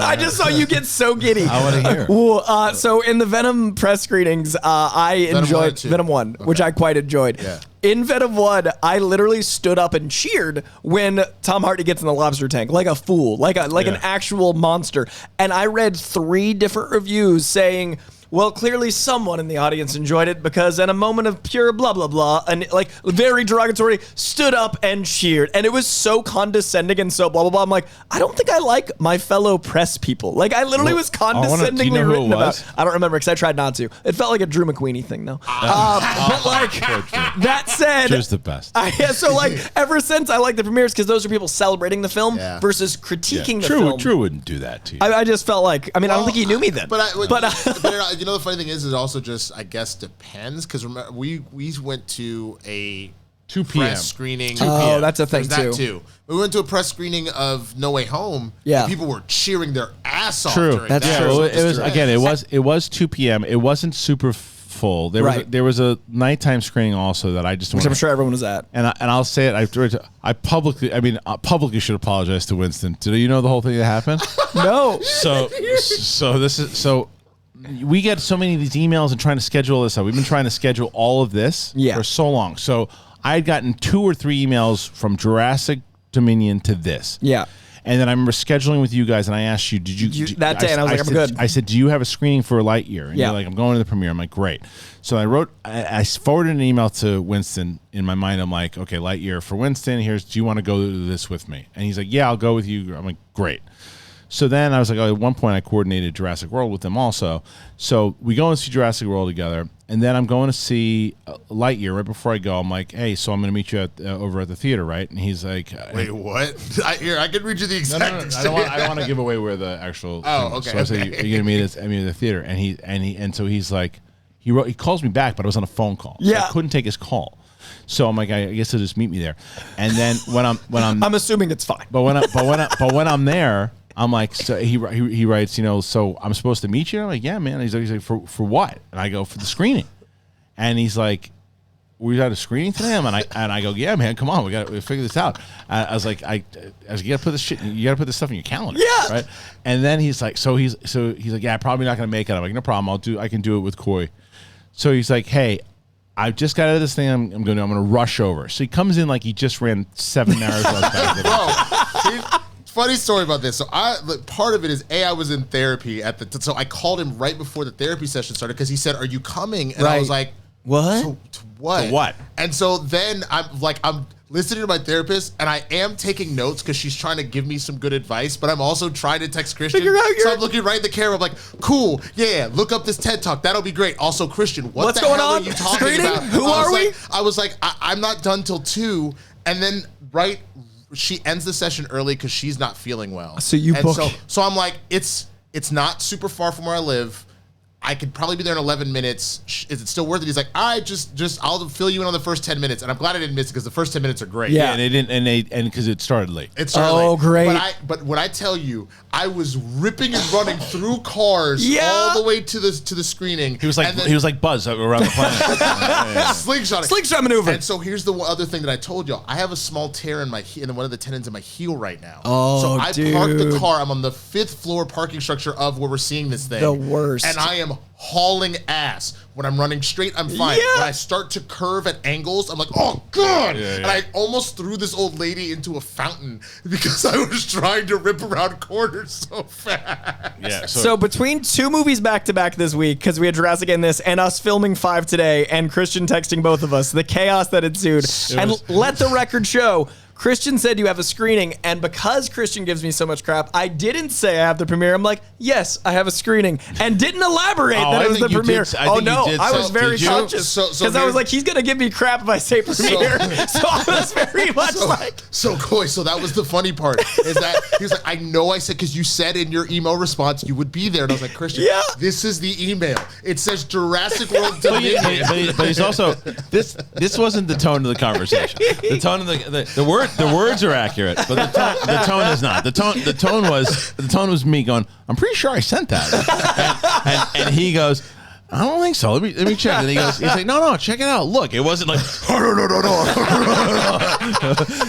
I just saw you get so giddy. I want to hear. Well, so in the Venom press screenings, I enjoyed Venom 1, which I quite enjoyed. Yeah. In Venom 1, I literally stood up and cheered when Tom Hardy gets in the lobster tank, like a fool, like an actual monster. And I read 3 different reviews saying, well, clearly someone in the audience enjoyed it because in a moment of pure blah, blah, blah, and like very derogatory, stood up and cheered. And it was so condescending and so blah, blah, blah. I'm like, I don't think I like my fellow press people. Like, I literally was condescendingly written about. I don't remember because I tried not to. It felt like a Drew McQueenie thing, though. But like, that said. Drew's the best. So like, ever since I like the premieres because those are people celebrating the film versus critiquing the film. Drew wouldn't do that to you. I just felt like, I mean, I don't think he knew me then. But you know, the funny thing is, it also just, I guess, depends, because remember, we went to a 2 p.m. press screening. 2 p.m. Oh, that's a thing, too. We went to a press screening of No Way Home. Yeah. And people were cheering their ass off. True. During That's that. true. Well, it was 2 p.m. It wasn't super full. There was a nighttime screening also that I just which I'm sure everyone was at. And I'll say it. I publicly should apologize to Winston. Did you know the whole thing that happened? No. So we get so many of these emails and trying to schedule this out. We've been trying to schedule all of this for so long. So I had gotten 2 or 3 emails from Jurassic Dominion to this. Yeah. And then I remember scheduling with you guys, and I asked you, did you that day? And I was like, I'm good. I said, do you have a screening for Lightyear? And you're like, I'm going to the premiere. I'm like, great. So I forwarded an email to Winston. In my mind, I'm like, okay, Lightyear for Winston. Do you want to go to this with me? And he's like, yeah, I'll go with you. I'm like, great. So then I was like, at one point I coordinated Jurassic World with them also. So we go and see Jurassic World together. And then I'm going to see Lightyear right before I go. I'm like, hey, so I'm going to meet you over at the theater, right? And he's like, wait, what? I can read you the exact. No, I don't want to give away where the actual. Okay. So I said, you're going to meet us at the theater, and so he's like, he calls me back, but I was on a phone call. So I couldn't take his call. So I'm like, I guess he'll just meet me there. And then when I'm assuming it's fine. But when I'm there. I'm like, so he writes, so I'm supposed to meet you? I'm like, yeah, man. He's like, for what? And I go, for the screening. And he's like, we had a screening today? And I go, yeah, man, come on, we figure this out. I was like, you gotta put this stuff in your calendar. Yeah. Right. And then he's like, he's like, yeah, probably not gonna make it. I'm like, no problem. I can do it with Coy. So he's like, hey, I just got out of this thing. I'm gonna rush over. So he comes in like he just ran 7 marathons. Bro, funny story about this. So part of it is I was in therapy so I called him right before the therapy session started because he said, "Are you coming?" And I was like, "What? To what? To what?" And so then I'm listening to my therapist, and I am taking notes because she's trying to give me some good advice, but I'm also trying to text Kristian. So I'm looking right at the camera. I'm like, "Cool, yeah, look up this TED Talk. That'll be great." Also, Kristian, what's going on? Are you talking Screening? about? Who are we? I was like, I'm not done till 2, and then she ends the session early because she's not feeling well. So so I'm like, it's not super far from where I live. I could probably be there in 11 minutes. Is it still worth it? He's like, all right, just I'll fill you in on the first 10 minutes. And I'm glad I didn't miss it because the first 10 minutes are great. Yeah, and because it started late. It started late. Oh, great. But when I tell you, I was ripping and running through cars all the way to the screening. He was like Buzz around the planet. Slingshot maneuver. And so here's the other thing that I told y'all. I have a small tear in one of the tendons in my heel right now. Oh, so I parked the car. I'm on the 5th floor parking structure of where we're seeing this thing. The worst. And I am hauling ass. When I'm running straight, I'm fine. Yeah. When I start to curve at angles, I'm like, oh, God. Yeah. And I almost threw this old lady into a fountain because I was trying to rip around corners so fast. Yeah. So between 2 movies back-to-back this week, because we had Jurassic in this, and us filming 5 today, and Kristian texting both of us, the chaos that ensued. Let the record show, Kristian said you have a screening, and because Kristian gives me so much crap, I didn't say I have the premiere. I'm like, yes, I have a screening, and didn't elaborate that it was the premiere. I was very conscious because I was like, he's gonna give me crap if I say premiere. So I was very much Coy. So that was the funny part is that he was like, I know I said because you said in your email response you would be there, and I was like, Kristian, this is the email. It says Jurassic World Dominion. But he's also this wasn't the tone of the conversation. The tone of the words are accurate, but the tone is not. The tone was me going, I'm pretty sure I sent that, and he goes, I don't think so. Let me check. And he's like, no, check it out. Look, it wasn't like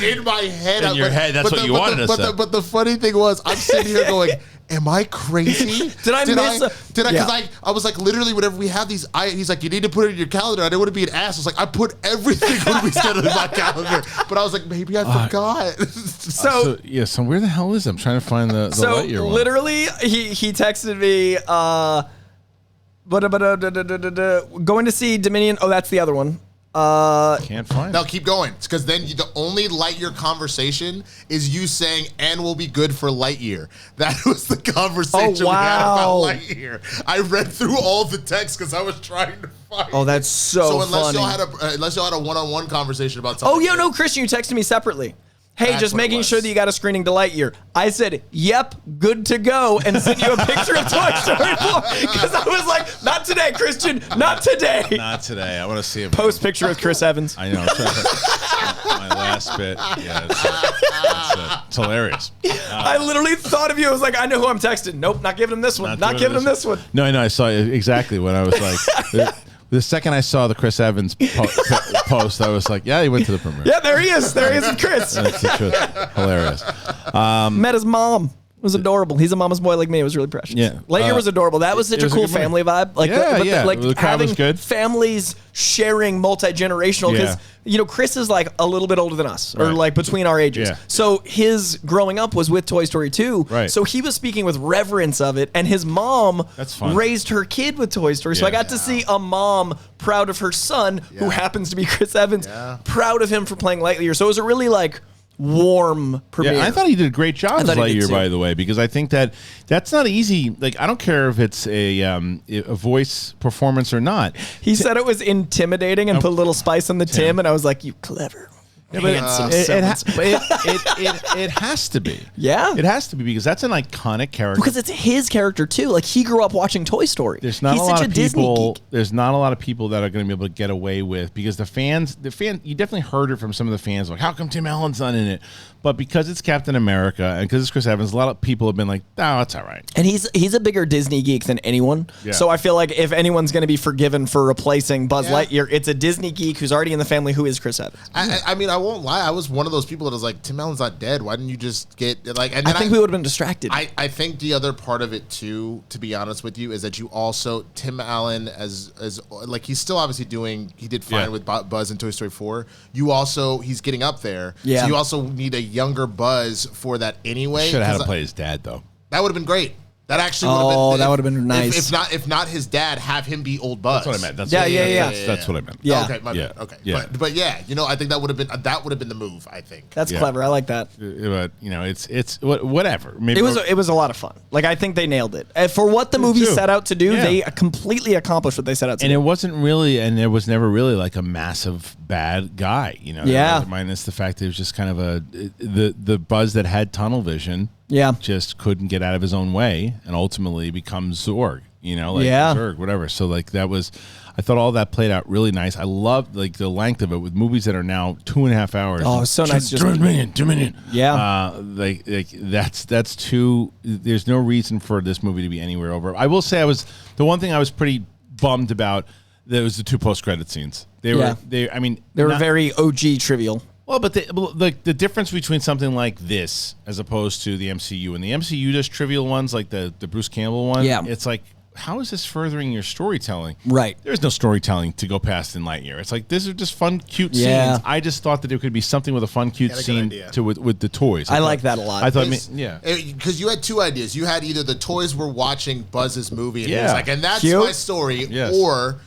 in my head. In your head, that's what you wanted to say. But the funny thing was, I'm sitting here going, am I crazy? Did I miss? Because I was like, literally, whenever we have these, he's like, you need to put it in your calendar. I didn't want to be an ass. I was like, I put everything when we scheduled in my calendar. But I was like, maybe I forgot. So where the hell is it? I'm trying to find the Lightyear one. Literally, he texted me, going to see Dominion. Oh, that's the other one. Can't find it. No, keep going. It's because then the only Lightyear conversation is you saying, and will be good for Lightyear. That was the conversation we had about Lightyear. I read through all the texts because I was trying to find. Oh, that's so unless funny. unless y'all had a one-on-one conversation about something. Oh, yeah, no, Kristian, you texted me separately. Hey, just making sure that you got a screening to Lightyear. I said, yep, good to go, and sent you a picture of Toy Story 4. Because I was like, not today, Kristian, not today. Not today. I want to see a post picture with Chris Evans. I know. My last bit. Yeah, it's hilarious. I literally thought of you. I was like, I know who I'm texting. Nope, not giving him this one. Not giving him this one. No, I saw exactly what I was like. The second I saw the Chris Evans post, I was like, yeah, he went to the premiere. Yeah, there he is. There he is with Chris. That's the truth. Hilarious. Met his mom. was adorable. He's a mama's boy like me. It was really precious. Yeah. Lightyear was adorable. That was such a cool family vibe. Like, like the crowd was having good. families sharing multi-generational. Because, Chris is like a little bit older than us, or like between our ages. Yeah. So his growing up was with Toy Story 2. Right. So he was speaking with reverence of it. And his mom raised her kid with Toy Story. So I got to see a mom proud of her son, who happens to be Chris Evans, proud of him for playing Lightyear. So it was a really like warm premiere. Yeah, I thought he did a great job as Lightyear, by the way, because I think that's not easy. Like, I don't care if it's a voice performance or not. He said it was intimidating and put a little spice on the Tim, and I was like, you clever. Yeah, but it has to be. Yeah. It has to be, because that's an iconic character. Because it's his character, too. Like, he grew up watching Toy Story. There's not a lot of people. There's not a lot of people that are going to be able to get away with, because the fans, you definitely heard it from some of the fans, like, how come Tim Allen's not in it? But because it's Captain America and because it's Chris Evans, a lot of people have been like, "No, it's all right." And he's a bigger Disney geek than anyone. Yeah. So I feel like if anyone's going to be forgiven for replacing Buzz Lightyear, it's a Disney geek who's already in the family who is Chris Evans. I mean, I won't lie. I was one of those people that was like, Tim Allen's not dead. Why didn't you just get like? And then I think we would have been distracted. I think the other part of it too, to be honest with you, is that you also Tim Allen as like he's still obviously he did fine with Buzz in Toy Story 4. He's getting up there. Yeah. So you also need a younger Buzz for that anyway. Should have had to play his dad though. That would have been great. That actually would have been. That would have been nice. If not his dad, have him be old Buzz. That's what I meant. That's That's what I meant. Yeah. Okay. Okay. Yeah. But yeah, I think that would have been the move. I think that's clever. I like that. But it's whatever. Maybe it was a lot of fun. Like, I think they nailed it for what the movie set out to do. They completely accomplished what they set out to do. And it wasn't really, and there was never really like a massive bad guy. Minus the fact that it was just kind of the Buzz that had tunnel vision. Yeah, just couldn't get out of his own way, and ultimately becomes Zorg. Zorg, whatever. So like that was, I thought all that played out really nice. I loved like the length of it with movies that are now 2.5 hours. Oh, so nice. 2 minutes. Yeah. Like that's too. There's no reason for this movie to be anywhere over. I will say the one thing I was pretty bummed about. There was the 2 post-credit scenes. They were very OG trivial. Well, but the difference between something like this as opposed to the MCU, and the MCU does trivial ones like the Bruce Campbell one. Yeah. It's like, how is this furthering your storytelling? Right. There's no storytelling to go past in Lightyear. It's like, these are just fun, cute scenes. I just thought that there could be something with a fun, cute scene with the toys. I like that a lot. I thought, because you had 2 ideas. You had either the toys were watching Buzz's movie, and he was like, and that's my story, or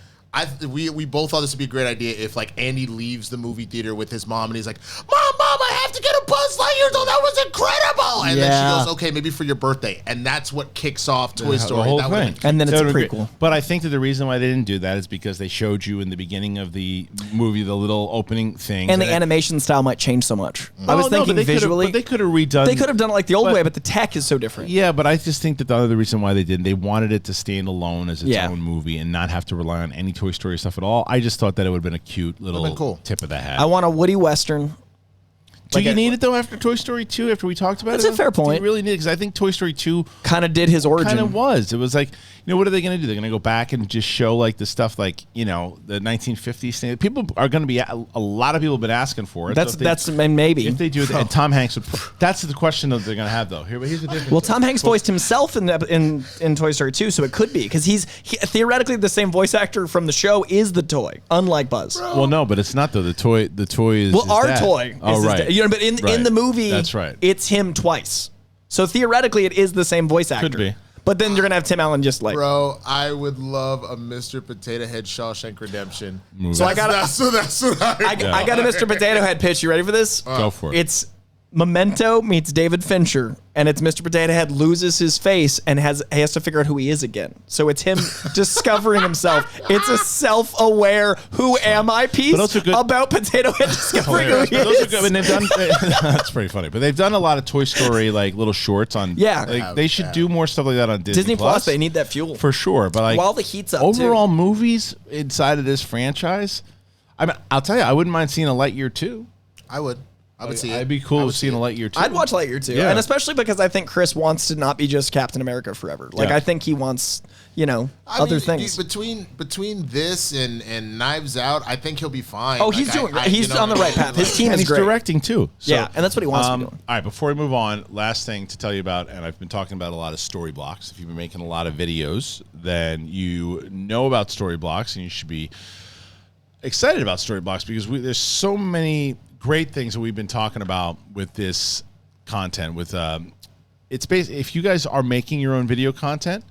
we both thought this would be a great idea if like Andy leaves the movie theater with his mom and he's like, Mom, I have to get a Buzz Lightyear though. That was incredible. And then she goes, okay, maybe for your birthday. And that's what kicks off Toy Story. The whole thing. And then it's a prequel. But I think that the reason why they didn't do that is because they showed you in the beginning of the movie the little opening thing. And the animation style might change so much. I was thinking visually. But they could have redone. They could have done it like the old way, but the tech is so different. Yeah, but I just think that the other reason why they didn't, they wanted it to stand alone as its own movie and not have to rely on any Toy Story stuff at all. I just thought that it would have been a cute little tip of the hat. I want a Woody Western. Do you need it though after Toy Story 2? After we talked about it, that's a fair point. Do you really need it? Because I think Toy Story 2 kind of did his origin. Kind of was. It was like, what are they going to do? They're going to go back and just show like the stuff like the 1950s thing. People are going to be a lot of people have been asking for it. That's maybe if they do it, and Tom Hanks would. That's the question that they're going to have though. Here's the difference. Well, Tom Hanks voiced himself in Toy Story 2, so it could be because he's theoretically the same voice actor from the show is the toy, unlike Buzz. Well, no, but it's not though. The toy is our dad. toy. Oh, right. But in the movie, that's right. It's him twice. So theoretically, it is the same voice actor. Could be. But then you're gonna have Tim Allen just like. Bro, I would love a Mr. Potato Head Shawshank Redemption. So I got a Mr. Potato Head pitch. You ready for this? Go for it. It's Memento meets David Fincher, and it's Mr. Potato Head loses his face and he has to figure out who he is again. So it's him discovering himself. It's a self-aware "Who am I?" piece about Potato Head discovering who he is. Those are good. And they've done that's pretty funny. But they've done a lot of Toy Story like little shorts on. Yeah, like, they should do more stuff like that on Disney Plus. They need that fuel for sure. But like while the heat's up, overall movies inside of this franchise, I mean, I'll tell you, I wouldn't mind seeing a Lightyear 2. I would. I would see it. I'd be cool with seeing a Lightyear too. I'd watch Lightyear too, and especially because I think Chris wants to not be just Captain America forever. Like I think he wants, other things. Between this and Knives Out, I think he'll be fine. Oh, he's doing. He's on the right path. His team and is he's great. directing too. So, yeah, and that's what he wants to be doing. All right, before we move on, last thing to tell you about, and I've been talking about a lot of Storyblocks. If you've been making a lot of videos, then you know about Storyblocks, and you should be excited about Storyblocks because there's so many great things that we've been talking about with this content. With it's basically, if you guys are making your own video content,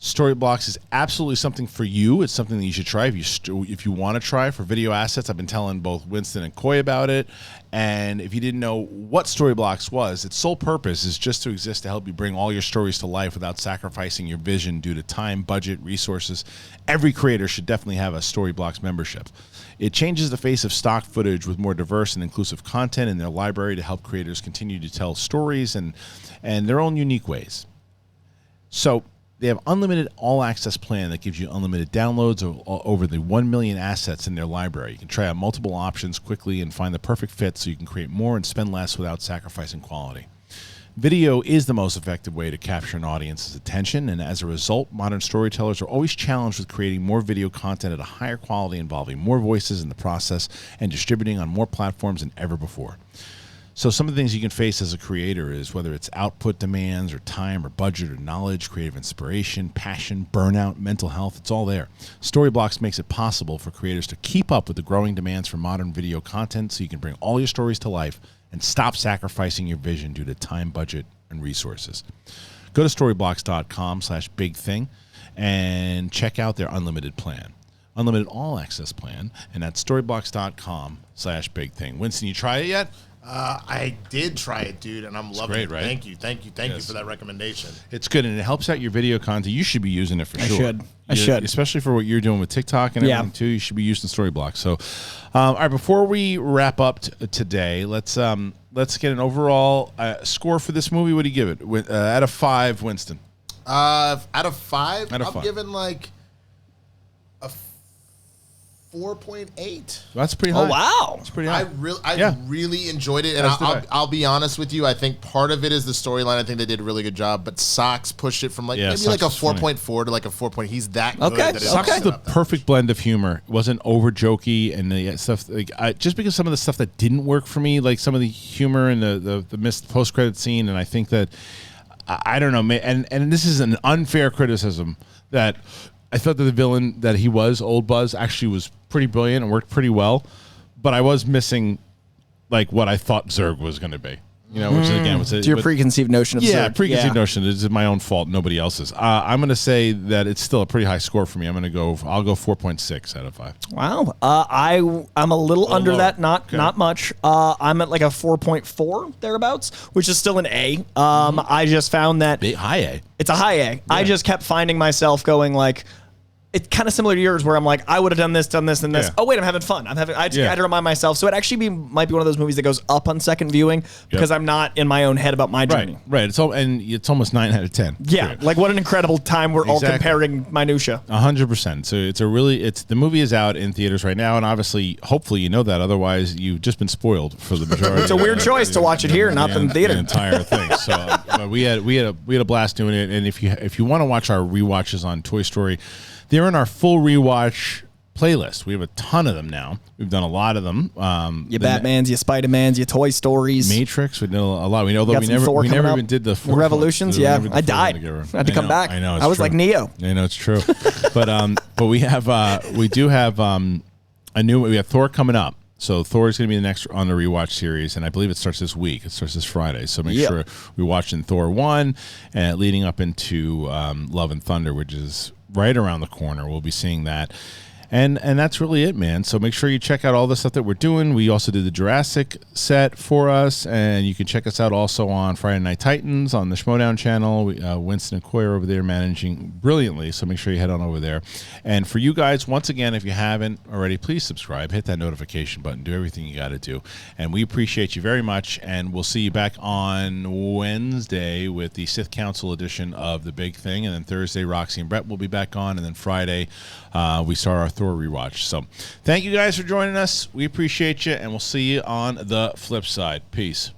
Storyblocks is absolutely something for you. It's something that you should try if you want to try for video assets. I've been telling both Winston and Coy about it. And if you didn't know what Storyblocks was, its sole purpose is just to exist to help you bring all your stories to life without sacrificing your vision due to time, budget, resources. Every creator should definitely have a Storyblocks membership. It changes the face of stock footage with more diverse and inclusive content in their library to help creators continue to tell stories and their own unique ways. So they have unlimited all-access plan that gives you unlimited downloads of over the 1 million assets in their library. You can try out multiple options quickly and find the perfect fit so you can create more and spend less without sacrificing quality. Video is the most effective way to capture an audience's attention, and as a result, modern storytellers are always challenged with creating more video content at a higher quality involving more voices in the process and distributing on more platforms than ever before. So some of the things you can face as a creator is whether it's output demands or time or budget or knowledge, creative inspiration, passion, burnout, mental health, it's all there. Storyblocks makes it possible for creators to keep up with the growing demands for modern video content so you can bring all your stories to life and stop sacrificing your vision due to time, budget, and resources. Go to storyblocks.com/bigthing and check out their unlimited plan. Unlimited all-access plan, and that's storyblocks.com/bigthing. Winston, you try it yet? I did try it, dude, and I'm loving it. Right? Thank you for that recommendation. It's good, and it helps out your video content. You should be using it for sure. I should. Especially for what you're doing with TikTok and everything, too. You should be using Storyblocks. So, all right, before we wrap up today, let's get an overall score for this movie. What do you give it? Out of 5, Winston. Out of 5, I'm giving like a 4.8. That's pretty high. Oh, wow. That's pretty high. I really enjoyed it, and I'll be honest with you. I think part of it is the storyline. I think they did a really good job, but Socks pushed it from maybe like a 4.4 to like a 4. He's that good. That Socks is the perfect blend of humor. It wasn't over jokey and stuff. Just because some of the stuff that didn't work for me, like some of the humor and the missed post-credit scene, and I think that I don't know, and this is an unfair criticism that I thought that the villain that he was, Old Buzz, actually was pretty brilliant and worked pretty well, but I was missing like what I thought Zurg was going to be. Which again was your preconceived notion of Zurg. Preconceived notion. It's my own fault, nobody else's. I'm going to say that it's still a pretty high score for me. I'll go 4.6 out of 5. Wow. I'm a little under lower. That, not much. I'm at like a 4.4 thereabouts, which is still an A. I just found that high A. It's a high A. Yeah. I just kept finding myself going like, it's kind of similar to yours where I'm like, I would have done this, and this. Yeah. Oh, wait, I'm having fun. I had to remind myself. So it actually might be one of those movies that goes up on second viewing because I'm not in my own head about my journey. Right. It's almost 9 out of 10. Yeah. Like what an incredible time we're all comparing minutia. 100%. So the movie is out in theaters right now. And obviously, hopefully you know that. Otherwise, you've just been spoiled for the majority. It's a weird choice to watch it here, not in the theater. The entire thing. So we had a blast doing it. And if you want to watch our rewatches on Toy Story, they're in our full rewatch playlist. We have a ton of them now. We've done a lot of them. Your Batmans, your Spider-Mans, your Toy Stories. Matrix, we did a lot. We know that we never even did the Revolutions. Yeah, I died. I had to come back. I know. I was like Neo. I know it's true. but we have we have Thor coming up. So Thor is going to be the next on the rewatch series, and I believe it starts this week. It starts this Friday. So make sure we watch in Thor 1 and leading up into Love and Thunder, which is right around the corner. We'll be seeing that. And that's really it, man. So make sure you check out all the stuff that we're doing. We also did the Jurassic set for us, and you can check us out also on Friday Night Titans on the SCHMOEDOWN channel. Winston and Coy are over there managing brilliantly, so make sure you head on over there. And for you guys, once again, if you haven't already, please subscribe. Hit that notification button. Do everything you got to do. And we appreciate you very much, and we'll see you back on Wednesday with the Sith Council edition of The Big Thing, and then Thursday, Roxy and Brett will be back on, and then Friday, we start our or rewatch. So thank you guys for joining us. We appreciate you, and we'll see you on the flip side. Peace.